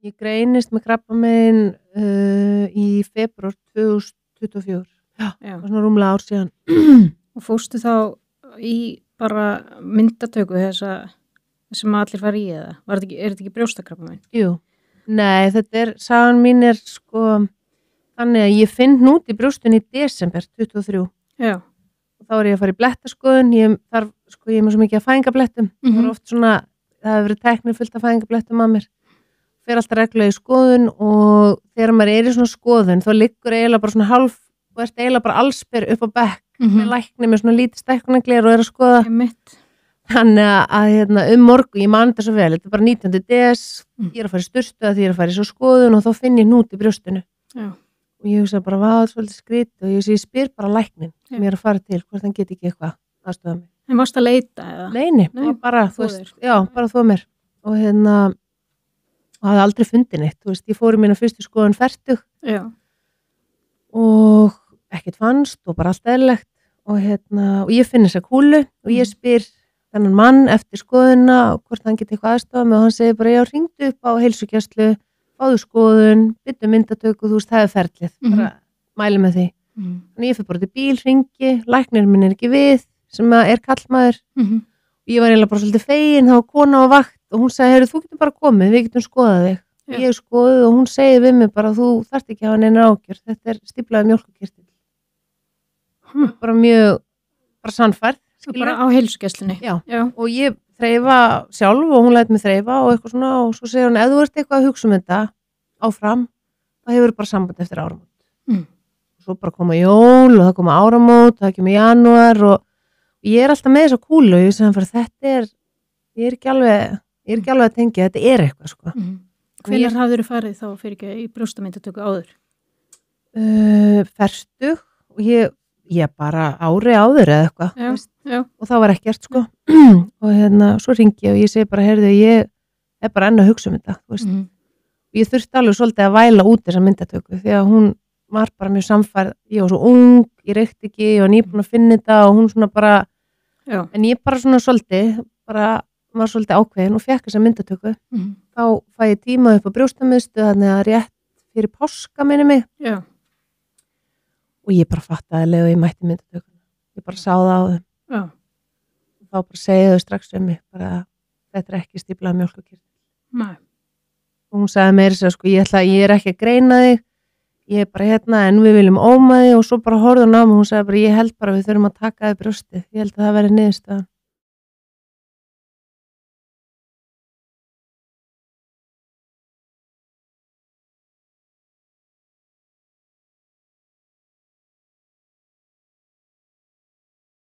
Ég greinist með krabbamein í febrúar 2024. Já, Já. það var svona rúmlega ár síðan. Og fórstu þá í bara myndatöku sem allir fara í eða? Er þetta ekki brjóstakrabbamein? Jú. Nei, sagan mín sko, þannig að ég finn hnút í brjóstunni í desember 23. Já. Og þá ég að fara í blettaskoðun, ég er með svo mikið að fæðingablettum. Það er oft svona, það hefur verið teknir fullt af fæðingablettum að mér. Fer alltaf reglulega í skoðun og þegar maður í svona skoðun þá liggur eiginlega bara svona hálf og ert eiginlega bara allsber upp á bekk með lækni með svona lítið stækkunargler og að skoða. Þannig að morgun, ég man þetta svo vel, þetta er bara 19. des, ég er að fara í sturtu að því ég er að fara í svo skoðun og þá finn ég hnút í brjóstinu. Já. Og ég hugsa bara, hvað, svolítið skrítið og ég spyr bara læknin sem ég er að fara til, hvort hann geti ekki eitthvað aðstoða mig. En varst að leita eða? Nei, bara, bara þó mér. Og og hafði aldrei fundið neitt, ég fór í mína fyrstu skoðun 40 og ekkert fannst og bara allt eðlilegt og ég finn þessa kúlu og ég spyr þennan mann eftir skoðuna og hvort hann geti eitthvað aðstofa mig og hann segir bara, já, hringdu upp á heilsugæslu, fáðu skoðun, byttu myndatöku, það er ferlið, bara mæli með því. Þannig ég fyrir bara til bíl, hringi, læknir minn er ekki við, sem er kallmaður og ég var eiginlega bara svolítið fegin, þá var kona á vakt og hún sagði, heyrðu, þú getur bara komið, við getum skoðað þig. Ég skoðið og hún segið við mig bara, þú þarft ekki að hafa neina ágjörð, þetta er stíflaði mjólkurkirtill. Bara mjög, bara sannfærð. Bara á heilsugæslunni. Já, og ég þreifa sjálf og hún læt mig þreifa og eitthvað svona og svo segir hún, ef þú ert eitthvað að hugsa þetta áfram, þá hefur bara samband eftir áramót. Svo bara koma jól og það koma áramót, það kemur janúar og ég er alltaf með þessa kúlu og ég sagði bara, ég er ekki alveg að tengja, þetta er eitthvað sko. Hvenær hafðirðu farið þá fyrir ekki í brjóstamyndatöku áður? Ferstug og ég bara ári áður eða eitthvað. Já. Og það var ekkert sko. Og svo ringi ég og ég segi bara, heyrðu, ég er bara enn að hugsa þetta, Og ég þurfti alveg svolítið að væla út þessa myndatöku því að hún var bara mjög samfærð, ég var svo ung, ég reykti ekki, ég var nýbúin að finna þetta og hún svona bara, en ég bara svona svolítið, var svolítið ákveðin og fekk þessa myndatöku. Þá fæ ég tíma upp á brjóstamiðstöð þannig að rétt fyrir páska minni mig. Já. Og ég bara fattaði leið og ég mætti myndatökuna. Ég bara sá það á þeim. Já. Og þá bara segið þau strax við mig bara þetta er ekki stíflað mjólkurkirtill. Nei. Og hún sagði meira þess að sko ég er ekki að greina þig. Ég er bara en við viljum óma þig og svo bara horfði hún á mig og hún sagði bara ég held bara við þurfum að taka þig brjóstið. Ég held að það væri niðurstaðan.